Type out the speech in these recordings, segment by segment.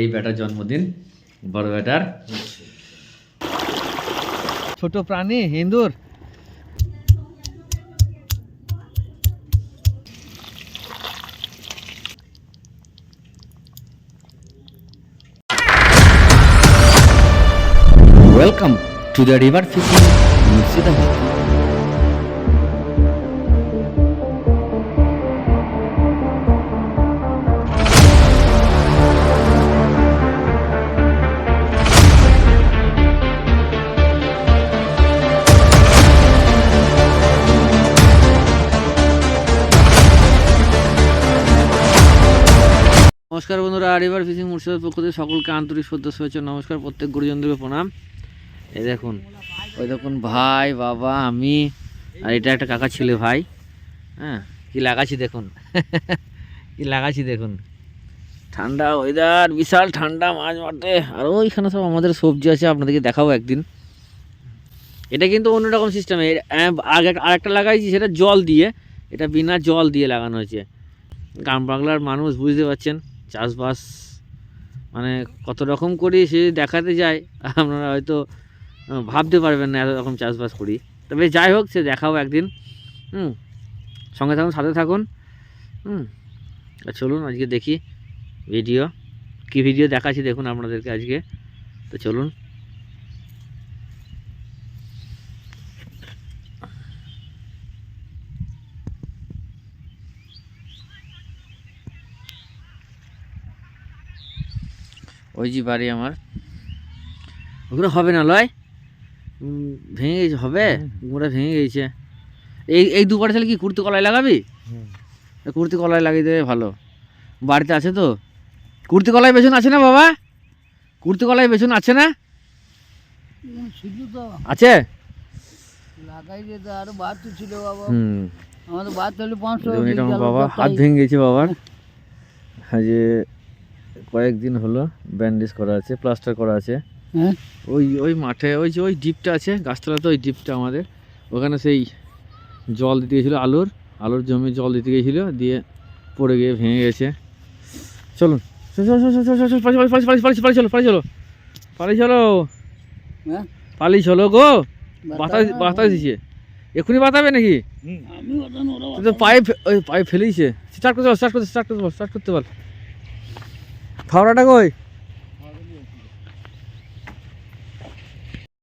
এই বেটার জন্মদিন, বড় বেটার ছোট প্রাণী হিন্দুর। Welcome to the river fishing Murshidabad. নমস্কার বন্ধুরা, রিভার ফিশিং মুর্শিদাবাদ পক্ষ থেকে সকলকে আন্তরিক শ্রদ্ধা শুভেচ্ছা নমস্কার। প্রত্যেক গুরুজনদেরকে প্রণাম। এই দেখুন, ওই দেখুন ভাই, বাবা, আমি আর এটা একটা কাকা ছেলে ভাই। হ্যাঁ, কি লাগাচ্ছি দেখুন কি লাগাচ্ছি দেখুন। ঠান্ডা ওয়েদার, বিশাল ঠান্ডা, মাছ মারতে। আর ওইখানে সব আমাদের সবজি আছে, আপনাদেরকে দেখাবো একদিন। এটা কিন্তু অন্যরকম সিস্টেমে। আগে আরেকটা লাগাইছি, সেটা জল দিয়ে, এটা বিনা জল দিয়ে লাগানো হয়েছে। গ্রাম বাংলার মানুষ বুঝতে পারছেন, চাষবাস মানে কত রকম করি সে দেখাতে যায়, আপনারা হয়তো ভাবতে পারবেন না এত রকম চাষবাস করি। তবে যাই হোক, সে দেখাবো একদিন। সঙ্গে থাকুন, সাথে থাকুন। চলুন আজকে দেখি ভিডিও, কি ভিডিও দেখাচ্ছি দেখুন আপনাদেরকে আজকে। তো চলুন। ওই যে বাড়ি আমার, ওগুলো হবে না লয়, ভেঙে গেছে, হবে গুঁড়া ভেঙে গেছে। এই দুবার ছেলে কি কুর্তি কলাই লাগাবি? কুর্তি কলাই লাগিয়ে দেবে, ভালো। বাড়িতে আছে তো কুর্তি কলাই বেসন আছে না বাবা? কুর্তি কলাই বেসন আছে না? আছে, বাবা হাত ভেঙে গেছে বাবার। যে কয়েকদিন হলো ব্যান্ডেজ করা আছে, প্লাস্টার করা আছে। ওই মাঠে ওই যে ওই ডিপটা আছে গাছতলাতে, ওই ডিপটা আমাদের ওখানে সেই জল দিতে গেছিলো, আলুর জমি জল দিতে গেছিলো, দিয়ে পড়ে গিয়ে ভেঙে গেছে। চলুন পালি চলো গো। বাতাস দিছে, এক্ষুনি বাতাবে নাকি? পাইপ ফেলেছে। স্টার্ট করতে পার। ফাওড়াটা কই?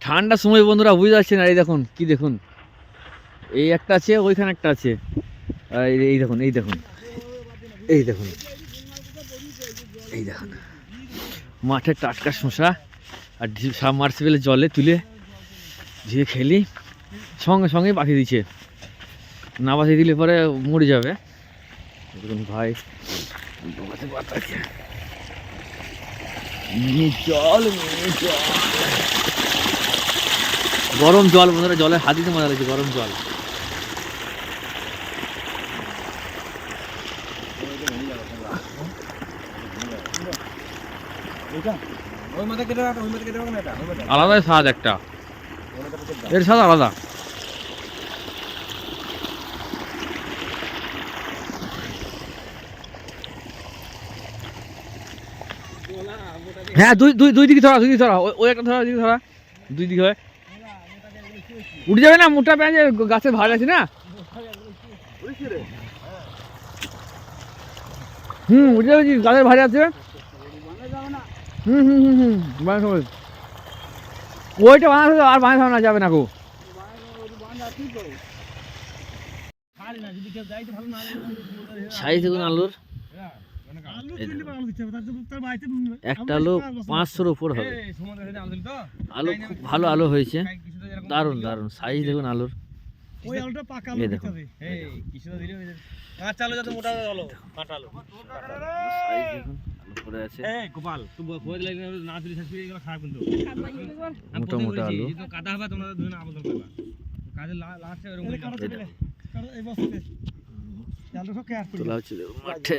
ঠান্ডার সময় বন্ধুরা বুঝতে পারছেন। আর এই দেখুন, কি দেখুন, এই একটা আছে, ওইখানে একটা আছে। আর এই দেখুন, এই দেখুন, এই দেখুন, এই দেখুন মাঠে টাটকা শসা আর সাবমার্সিবলের জলে তুলে ধুয়ে খেলি, সঙ্গে সঙ্গে বাঁধিয়ে দিচ্ছে। না বাঁধিয়ে দিলে পরে মরে যাবে। দেখুন ভাই, জল গরম জল বন্ধুরা, জলের হাত দিতে মজা লাগছে, গরম জল। আলাদা স্বাদ, একটা এর স্বাদ আলাদা। হ্যাঁ, দুই দিকে ধরা, ওই একটা ধরা, দিকে ধরা, দুই দিকে হয়। উঠে যাবে না, মোটা পেঁয়াজ গাছের ভাড় আছে না। উঠে যাবে, গাছের ভাড়ে আছে। ওইটা বানাতে আর বানাতে না, যাবে না গো। সাইজ দেখুন আলুর, একটা আলু 500-র উপর হবে। আলু খুব ভালো আলু হয়েছে, দারুণ দারুণ সাইজ দেখুন আলুর। মোটা আলু মাঠে।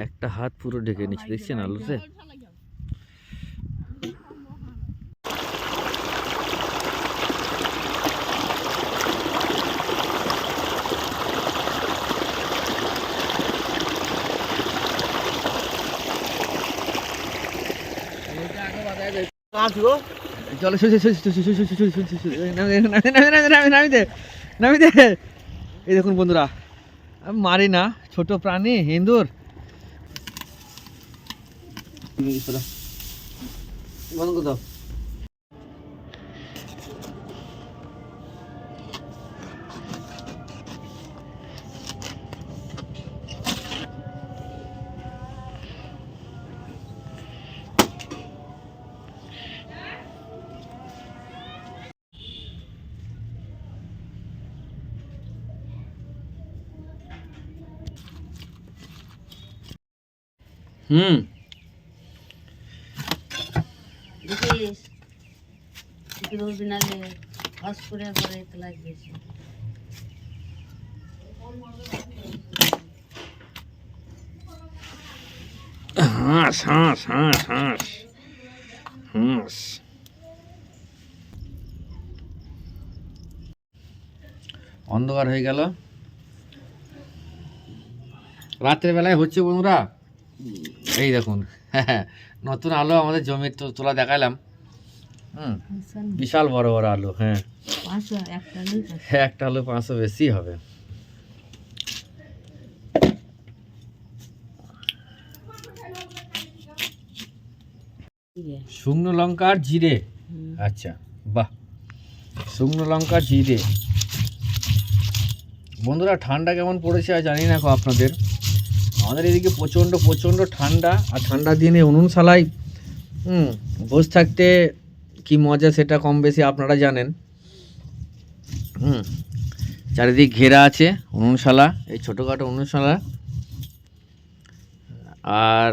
একটা হাত পুরো ঢেকে নিচ্ছে, দেখছেন আলুতে। মাছ গো, চলো নামি দে। এই দেখুন বন্ধুরা, আমি মারি না, ছোট প্রাণী হিন্দুর বন্ধ করে দাও। দেখিস বিনালে হস করে পরে তো লাগিয়েছে। হাঁস হাঁস হাঁস হাঁস হাঁস। অন্ধকার হয়ে গেল, রাত্রের বেলায় হচ্ছে বন্ধুরা। এই দেখুন নতুন আলু আমাদের জমির তোলা দেখালাম। বিশাল বড় বড় আলু। হ্যাঁ, একটা আলু 500 বেশি হবে। শুকনো লঙ্কা আর জিরে। আচ্ছা, বাহ, শুকনো লঙ্কা জিরে। বন্ধুরা ঠান্ডা কেমন পড়েছে আর জানি না আপনাদের, আমাদের এদিকে প্রচণ্ড প্রচণ্ড ঠান্ডা। আর ঠান্ডার দিনে উনুনশালায় বসে থাকতে কি মজা সেটা কম বেশি আপনারা জানেন। চারিদিক ঘেরা আছে উনুনশালা, এই ছোটোখাটো উনুনশালা। আর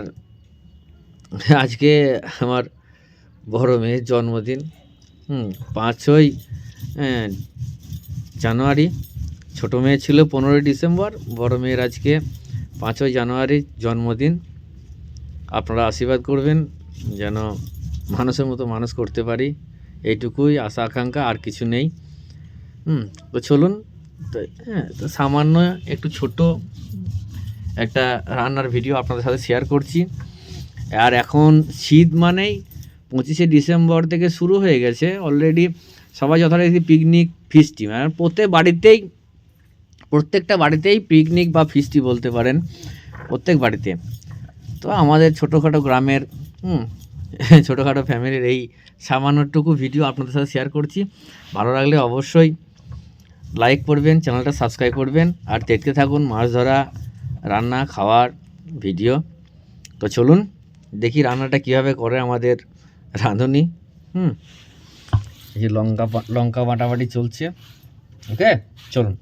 আজকে আমার বড় মেয়ের জন্মদিন, 5ই জানুয়ারি। ছোটো মেয়ে ছিল 15ই ডিসেম্বর, বড় মেয়ের আজকে 5ই জানুয়ারি জন্মদিন। আপনারা আশীর্বাদ করবেন যেন মানুষের মতো মানুষ করতে পারি, এইটুকুই আশা আকাঙ্ক্ষা, আর কিছু নেই। তো চলুন, তো সামান্য একটু ছোট একটা রান্নার ভিডিও আপনাদের সাথে শেয়ার করছি। আর এখন শীত মানেই 25শে ডিসেম্বর থেকে শুরু হয়ে গেছে অলরেডি। সবাই যথারীতি পিকনিক ফিস্টি, মানে প্রত্যেকটা বাড়িতেই পিকনিক বা ফিস্টি বলতে পারেন, প্রত্যেক বাড়িতে। তো আমাদের ছোটোখাটো গ্রামের ছোটোখাটো ফ্যামিলির এই সামান্যটুকু ভিডিও আপনাদের সাথে শেয়ার করছি। ভালো লাগলে অবশ্যই লাইক করবেন, চ্যানেলটা সাবস্ক্রাইব করবেন, আর দেখতে থাকুন মাছ ধরা, রান্না, খাওয়ার ভিডিও। তো চলুন দেখি রান্নাটা কীভাবে করে আমাদের রাঁধুনি। এই যে লঙ্কা বাটাবাটি চলছে। ওকে, চলুন।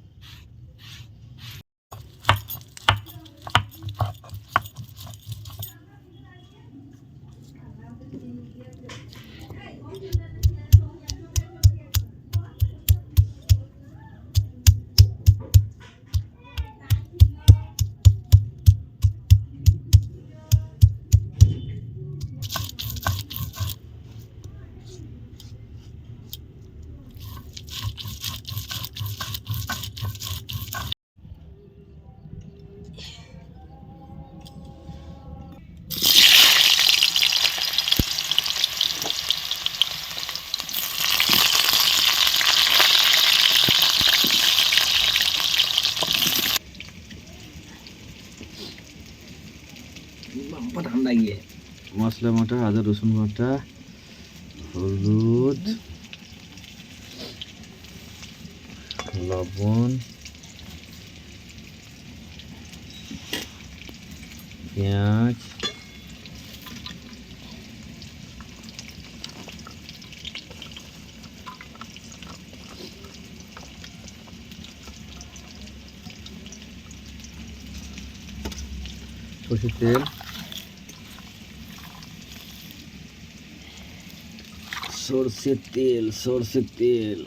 ঠান্ডা গিয়ে মশলা বাটা, আদা রসুন বাটা, হলুদ, লবণ, পেঁয়াজ, সরষের তেল, সরষের তেল,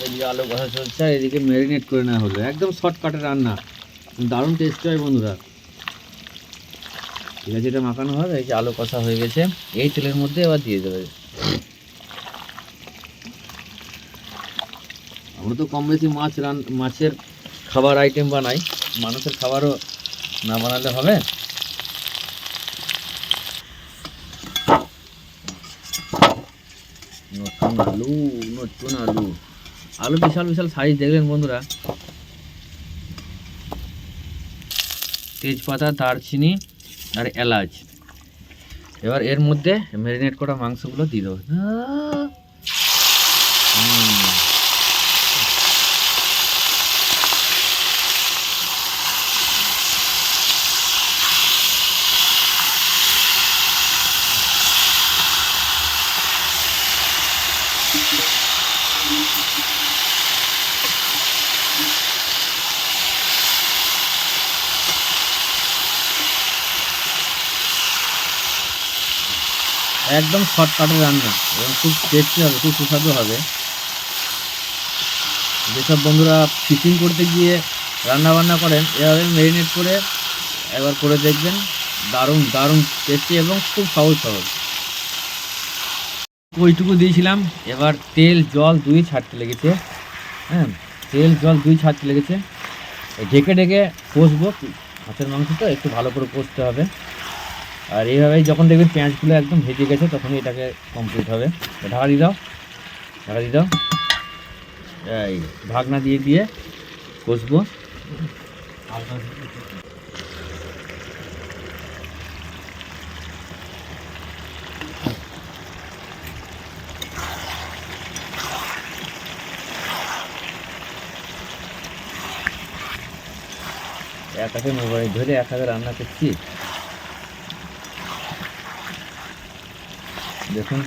এদিকে আলু কষা চলছে, এদিকে ম্যারিনেট করে নেওয়া হলো। একদম শর্টকাটে রান্না, দারুণ টেস্ট হয় বন্ধুরা। ঠিক আছে, এটা মাখানো হবে। এই যে আলু কষা হয়ে গেছে, এই তেলের মধ্যে এবার দিয়ে দেবে। আমরা তো কম বেশি মাছের খাবার আইটেম বানাই, মানুষের খাবারও না বানালে হবে। নতুন আলু, নতুন আলু, আলু বিশাল বিশাল সাইজ দেখলেন বন্ধুরা। তেজপাতা, দারচিনি আর এলাচ। এবার এর মধ্যে ম্যারিনেট করা মাংসগুলো দিয়ে দেবো। একদম শর্টকাটের রান্না এবং খুব টেস্টি হবে, খুব সুস্বাদু হবে। যেসব বন্ধুরা ফিশিং করতে গিয়ে রান্না বান্না করেন, এভাবে ম্যারিনেট করে একবার করে দেখবেন, দারুণ দারুণ টেস্টি এবং খুব সহজ সহজ। ওইটুকু দিয়েছিলাম, এবার তেল জল দুই ছাড়তে লেগেছে। হ্যাঁ, তেল জল দুই ছাড়তে লেগেছে। ঢেকে ঢেকে কষবো, হাঁসের মাংস তো একটু ভালো করে কষতে হবে। আর এইভাবেই যখন দেখবেন পেঁয়াজগুলো একদম ভেজে গেছে, তখনই এটাকে কমপ্লিট হবে। ঢাকা দিয়ে দাও, ঢাকা দিয়ে দাও। এই ঢাকনা দিয়ে দিয়ে কষবো। এক হাতে মোবাইল ধরে এক হাতে রান্না করছি। দেখুন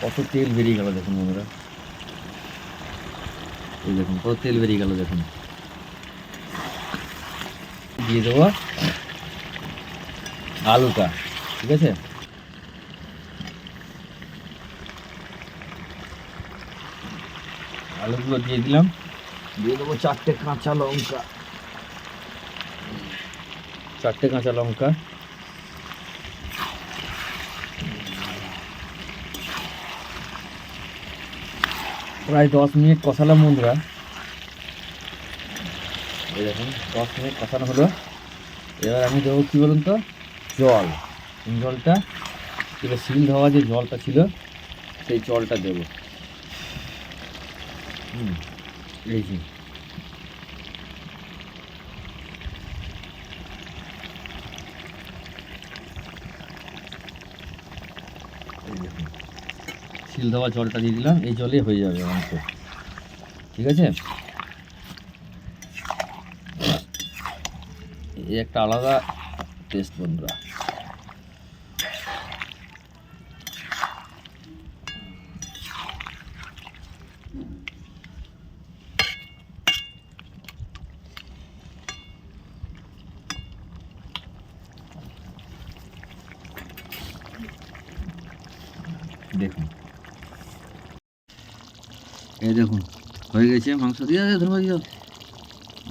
কত তেল বেরিয়ে গেল, দেখুন বন্ধুরা, এই দেখুন কত তেল বেরিয়ে গেল। দেখুন দিয়ে দেবো আলুটা। ঠিক আছে, আলুগুলো দিয়ে দিলাম। দিয়ে দেবো 4টে কাঁচা লঙ্কা, 4টে কাঁচা লঙ্কা। প্রায় 10 মিনিট কষালাম বন্ধুরা। এই দেখুন 10 মিনিট কষানো হলো। এবার আমি দেবো কী বলুন তো, জল। জলটা এবার শিল ধোয়া যে জলটা ছিল, সেই জলটা দেবো। এই যে শিল ধোয়া জলটা দিয়ে দিলাম, এই জলে হয়ে যাবে মাংস। ঠিক আছে, এই একটা আলাদা টেস্ট বন্ধুরা। দেখুন, এই দেখুন হয়ে গেছে মাংস। দিয়ে দাও, ধনে দিয়ে দাও,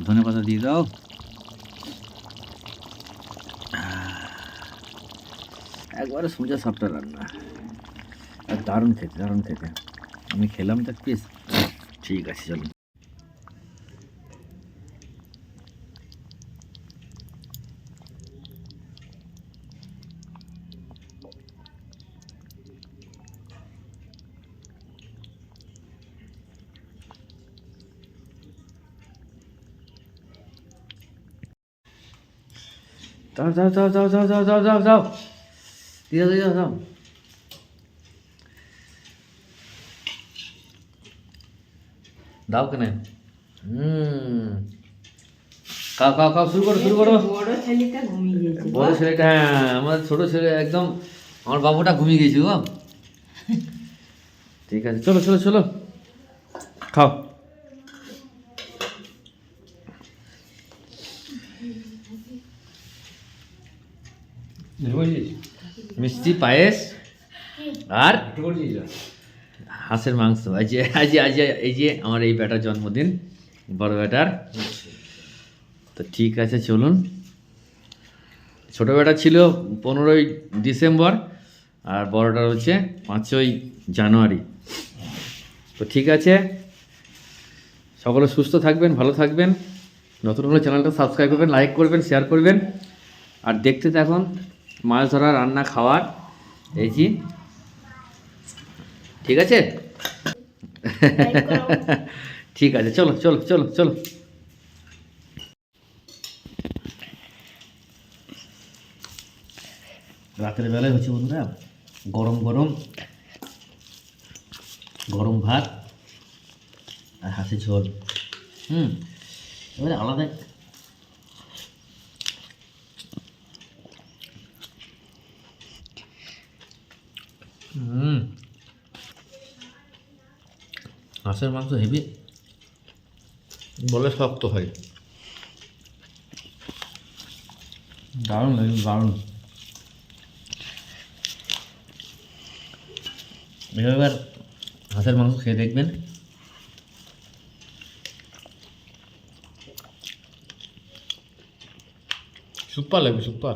ধনে পাতা দিয়ে দাও। একবারে সোজা সাপটা রান্না, আর দারুণ খেতে, দারুণ খেতে। আমি খেলাম তো পিস। ঠিক আছে, চলুন। যাও যাও যাও যাও যাও যাও যাও যাও যাও, দিয়ে দাও, দিয়ে দাও, দাও। দাও কেন? খাও খাও খাও, শুরু করো, শুরু করো। বড় ছেলেটা ঘুমিয়ে গেছে। বড় ছেলেটা, হ্যাঁ আমার ছোট ছেলে একদম, আমার বাবুটা ঘুমিয়ে গেছে গো। ঠিক আছে, চলো চলো চলো, খাও। মিষ্টি পায়েস আর হাঁসের মাংস। আজ আজ আজ এই যে আমার এই বেটার জন্মদিন, বড় বেটার। তো ঠিক আছে চলুন। ছোটো বেটা ছিল 15ই ডিসেম্বর আর বড়টা হচ্ছে 5ই জানুয়ারি। তো ঠিক আছে, সকলে সুস্থ থাকবেন, ভালো থাকবেন। নতুন হলে চ্যানেলটা সাবস্ক্রাইব করবেন, লাইক করবেন, শেয়ার করবেন। আর দেখতে থাকুন মাছ ধরা, রান্না, খাওয়ার এই যে। ঠিক আছে ঠিক আছে, চলো চলো চলো চলো। রাতের বেলায় হচ্ছে বন্ধুরা গরম গরম গরম ভাত আর হাঁসের ঝোল। এবারে আলাদা হাঁসের মাংস হেভি, বলে শক্ত হয়, দারুণ লাগে, দারুণ। এবার হাঁসের মাংস খেয়ে দেখবেন, সুপার লাগবে, সুপার।